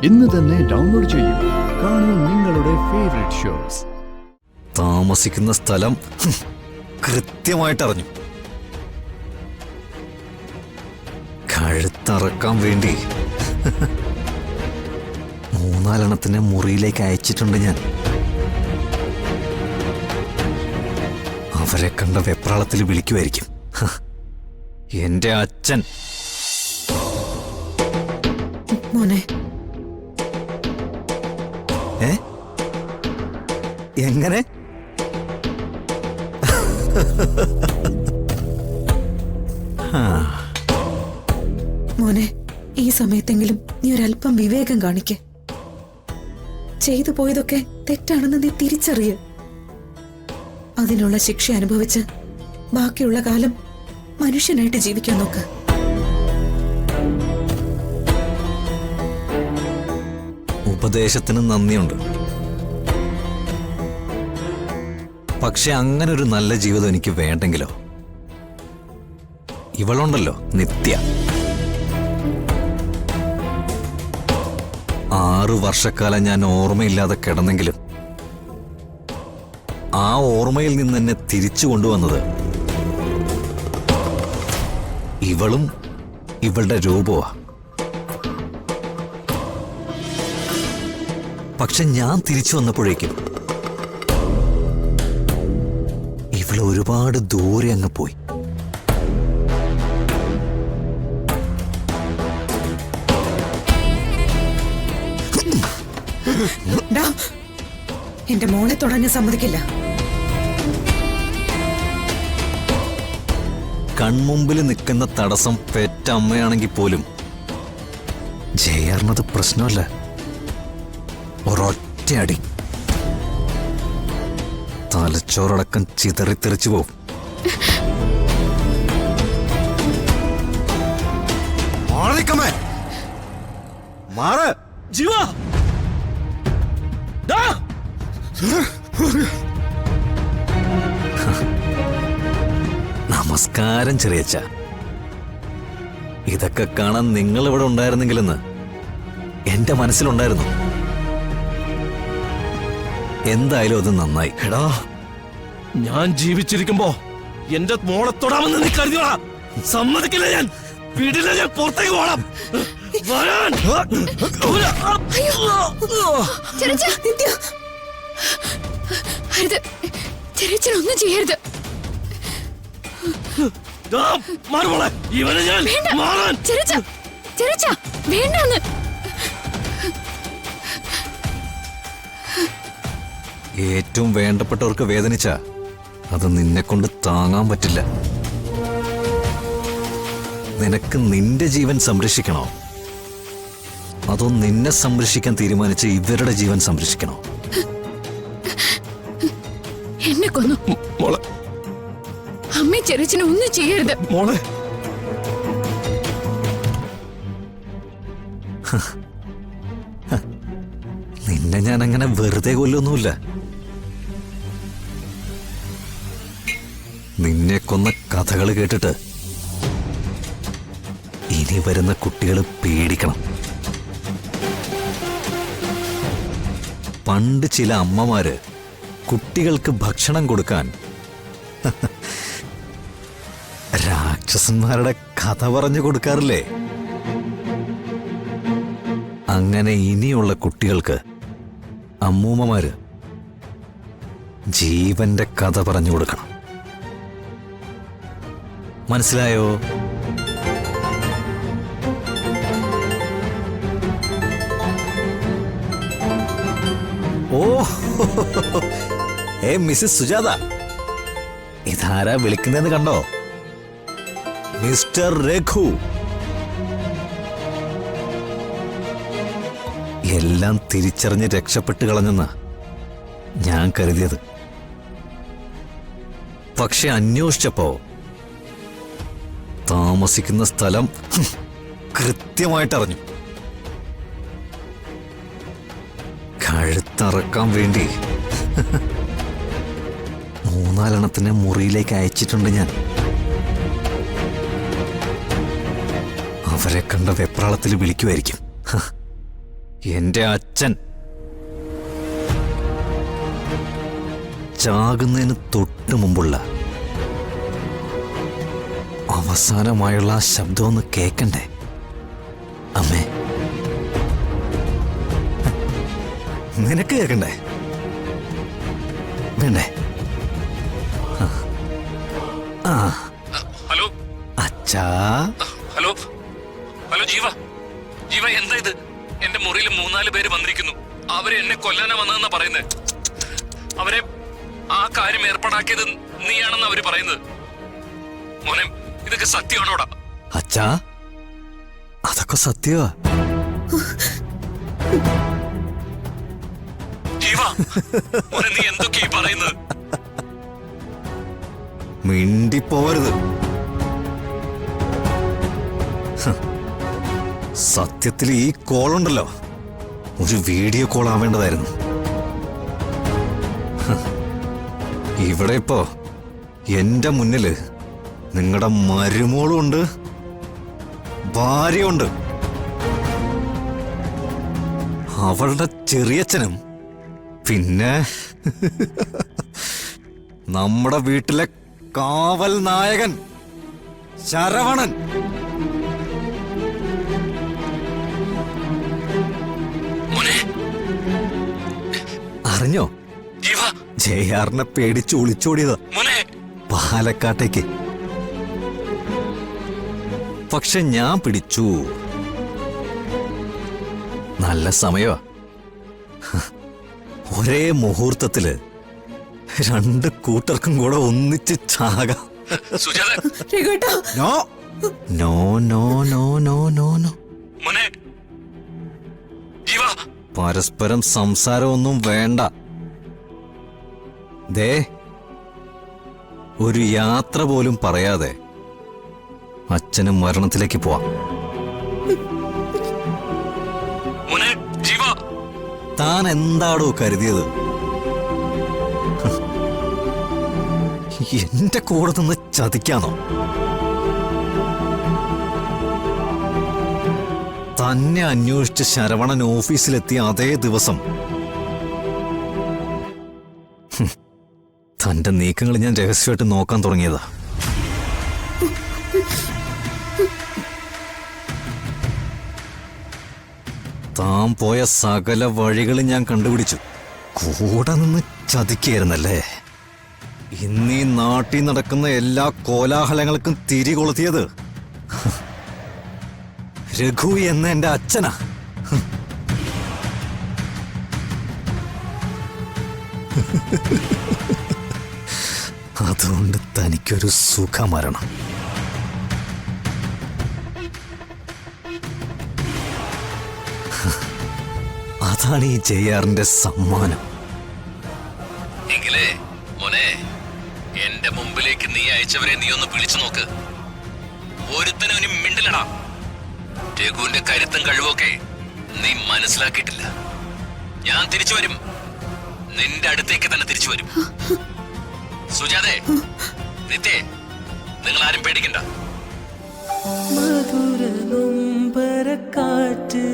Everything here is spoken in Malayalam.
ഇന്ന് തന്നെ ഡൗൺലോഡ് ചെയ്യൂ. കാണൂ നിങ്ങളുടെ ഫേവറേറ്റ് ഷോസ്. താമസിക്കുന്ന സ്ഥലം കൃത്യമായിട്ടറിഞ്ഞു. കഴുത്തറക്കാൻ വേണ്ടി 3-4 മുറിയിലേക്ക് അയച്ചിട്ടുണ്ട് ഞാൻ. അവരെ കണ്ട വെപ്രാളത്തിൽ വിളിക്കുമായിരിക്കും എന്റെ അച്ഛൻ. മോനെ, എങ്ങനെ? മോനെ, ഈ സമയത്തെങ്കിലും നീ ഒരല്പം വിവേകം കാണിക്ക. ചെയ്തു പോയതൊക്കെ തെറ്റാണെന്ന് നീ തിരിച്ചറിയ. അതിനുള്ള ശിക്ഷ അനുഭവിച്ച് ബാക്കിയുള്ള കാലം മനുഷ്യനായിട്ട് ജീവിക്കാൻ നോക്ക്. ഉപദേശത്തിന് നന്ദിയുണ്ട്. പക്ഷെ അങ്ങനെ ഒരു നല്ല ജീവിതം എനിക്ക് വേണ്ടെങ്കിലോ? ഇവളുണ്ടല്ലോ നിത്യ, 6 വർഷക്കാലം ഞാൻ ഓർമ്മയില്ലാതെ കിടന്നെങ്കിലും ആ ഓർമ്മയിൽ നിന്ന് എന്നെ തിരിച്ചു കൊണ്ടുവന്നത് ഇവളും ഇവളുടെ രൂപമാ. പക്ഷെ ഞാൻ തിരിച്ചു വന്നപ്പോഴേക്കും ഇവള് ഒരുപാട് ദൂരെ അങ്ങ് പോയി. എന്റെ മോളെ തൊടാൻ ഞാൻ സമ്മതിക്കില്ല. കൺമുമ്പിൽ നിൽക്കുന്ന തടസ്സം പെറ്റമ്മയാണെങ്കിൽ പോലും ജയറിനത് പ്രശ്നമല്ല. ഒരൊറ്റ അടി തലച്ചോറടക്കം ചിതറിത്തെറിച്ചു പോവും. നമസ്കാരം ചെറിയച്ച. ഇതൊക്കെ കാണാൻ നിങ്ങൾ ഇവിടെ ഉണ്ടായിരുന്നെങ്കിലെന്ന് എന്റെ മനസ്സിലുണ്ടായിരുന്നു. എന്തായാലും അത് നന്നായി. എടാ, ഞാൻ ജീവിച്ചിരിക്കുമ്പോ എന്റെ മോളെ തൊടാമെന്ന് നീ കരുതിയോളാ. സമ്മതിക്കില്ല ഞാൻ. വീട്ടിലെ ഞാൻ പുറത്തേക്ക് പോകണം. ഒന്നും ചെയ്യരുത്. ഇവനെ ഞാൻ വേണ്ടെന്ന്. ഏറ്റവും വേണ്ടപ്പെട്ടവർക്ക് വേദനിച്ച അത് നിന്നെ കൊണ്ട് താങ്ങാൻ പറ്റില്ല. നിനക്ക് നിന്റെ ജീവൻ സംരക്ഷിക്കണോ, അതോ നിന്നെ സംരക്ഷിക്കാൻ തീരുമാനിച്ച് ഇവരുടെ ജീവൻ സംരക്ഷിക്കണോ? എന്നെ കൊന്നു മോളെ. അമ്മ ചെറിയച്ഛനെ ഒന്നും ചെയ്യരുത് മോളെ. നിന്നെ ഞാൻ അങ്ങനെ വെറുതെ കൊല്ലൊന്നുമില്ല. നിന്നെ കൊന്ന കഥകൾ കേട്ടിട്ട് ഇനി വരുന്ന കുട്ടികൾ പേടിക്കണം. പണ്ട് ചില അമ്മമാര് കുട്ടികൾക്ക് ഭക്ഷണം കൊടുക്കാൻ രാക്ഷസന്മാരുടെ കഥ പറഞ്ഞു കൊടുക്കാറില്ലേ? അങ്ങനെ ഇനിയുള്ള കുട്ടികൾക്ക് അമ്മൂമ്മമാര് ജീവന്റെ കഥ പറഞ്ഞു കൊടുക്കണം. മനസ്സിലായോ? ഓ, മിസ്സിസ് സുജാത, ഇതാരാ വിളിക്കുന്നതെന്ന് കണ്ടോ? മിസ്റ്റർ രഘു. എല്ലാം തിരിച്ചറിഞ്ഞ് രക്ഷപ്പെട്ട് കളഞ്ഞെന്ന് ഞാൻ കരുതിയത്. പക്ഷെ അന്വേഷിച്ചപ്പോ താമസിക്കുന്ന സ്ഥലം കൃത്യമായിട്ടറിഞ്ഞു. കഴുത്തറക്കാൻ വേണ്ടി 3-4 മുറിയിലേക്ക് അയച്ചിട്ടുണ്ട് ഞാൻ. അവരെ കണ്ട വെപ്രാളത്തിൽ വിളിക്കുമായിരിക്കും എന്റെ അച്ഛൻ ചാകുന്നതിന് തൊട്ടു മുമ്പുള്ള അവസാനമായുള്ള ആ ശബ്ദം ഒന്ന് കേക്കണ്ടേ അമ്മേ? നിനക്ക് കേക്കണ്ടേ? വേണ്ടേ? ആ ഹലോ അച്ഛാ. ഹലോ ഹലോ ജീവ, ജീവ എന്താ ഇത്? എന്റെ മുറിയിൽ 3-4 പേര് വന്നിരിക്കുന്നു. അവര് എന്നെ കൊല്ലാനാ വന്നതെന്നാ പറയുന്നത്. അവരെ ആ കാര്യം ഏർപ്പാടാക്കിയത് നീയാണെന്ന് അവര് പറയുന്നത്. മോനെ, ഇതൊക്കെ സത്യമാണോടാ? അച്ഛാ, അതൊക്കെ സത്യമാ. ജീവ, മോനെ നീ എന്തൊക്കെയാ പറയുന്നത്? മിണ്ടിപ്പോവരുത്. സത്യത്തിൽ ഈ കോളുണ്ടല്ലോ ഒരു വീഡിയോ കോൾ ആവേണ്ടതായിരുന്നു. ഇവിടെ ഇപ്പോ എന്റെ മുന്നില് നിങ്ങളുടെ മരുമോളുണ്ട്, ഭാര്യയുണ്ട്, അവളുടെ ചെറിയച്ഛനും, പിന്നെ നമ്മുടെ വീട്ടിലെ കാവൽ നായകൻ ശരവണൻ. അറിഞ്ഞോ? ജീവ, ജയാറിനെ പേടിച്ച് ഒളിച്ചോടിയതാ മോനെ. പാലക്കാട്ടേക്ക്. പക്ഷെ ഞാൻ പിടിച്ചു. നല്ല സമയമാ. ഒരേ മുഹൂർത്തത്തില് 2 കൂട്ടർക്കും കൂടെ ഒന്നിച്ച് ചാകാം. സുജാത, രഘുവേട്ടാ, no no no no no no no. മോനെ, ജീവ. പരസ്പരം സംസാരമൊന്നും വേണ്ട. ദേ, ഒരു യാത്ര പോലും പറയാതെ അച്ഛന് മരണത്തിലേക്ക് പോവാം. മോനെ, ജീവ. താൻ എന്താടോ കരുതിയത്? എന്റെ കൂടെ നിന്ന് ചതിക്കാനോ? തന്നെ അന്വേഷിച്ച് ശരവണൻ ഓഫീസിലെത്തിയ അതേ ദിവസം തന്റെ നീക്കങ്ങൾ ഞാൻ രഹസ്യമായിട്ട് നോക്കാൻ തുടങ്ങിയതാ. താൻ പോയ സകല വഴികളും ഞാൻ കണ്ടുപിടിച്ചു. കൂടെ നിന്ന് ചതിക്കായിരുന്നല്ലേ? ഇന്നീ നാട്ടിൽ നടക്കുന്ന എല്ലാ കോലാഹലങ്ങൾക്കും തിരികൊളുത്തിയത് രഘു എന്ന എന്റെ അച്ഛനാ. അതുകൊണ്ട് തനിക്കൊരു സുഖമരണം. അതാണ് ഈ ജയാറിന്റെ സമ്മാനം. എങ്കിലേ മോനെ, എന്റെ മുമ്പിലേക്ക് നീ അയച്ചവരെ നീ ഒന്ന് വിളിച്ചു നോക്ക്. ഒരുത്തനും ഇനി മിണ്ടില്ലടാ. രഘുവിന്റെ കരുത്തും കഴിവൊക്കെ നീ മനസ്സിലാക്കിയിട്ടില്ല. ഞാൻ തിരിച്ചു വരും, നിന്റെ അടുത്തേക്ക് തന്നെ തിരിച്ചു വരും. സുജാതേ, നിത്യേ, നിങ്ങൾ ആരും പേടിക്കണ്ട. മധുര നൊമ്പരക്കാറ്റ്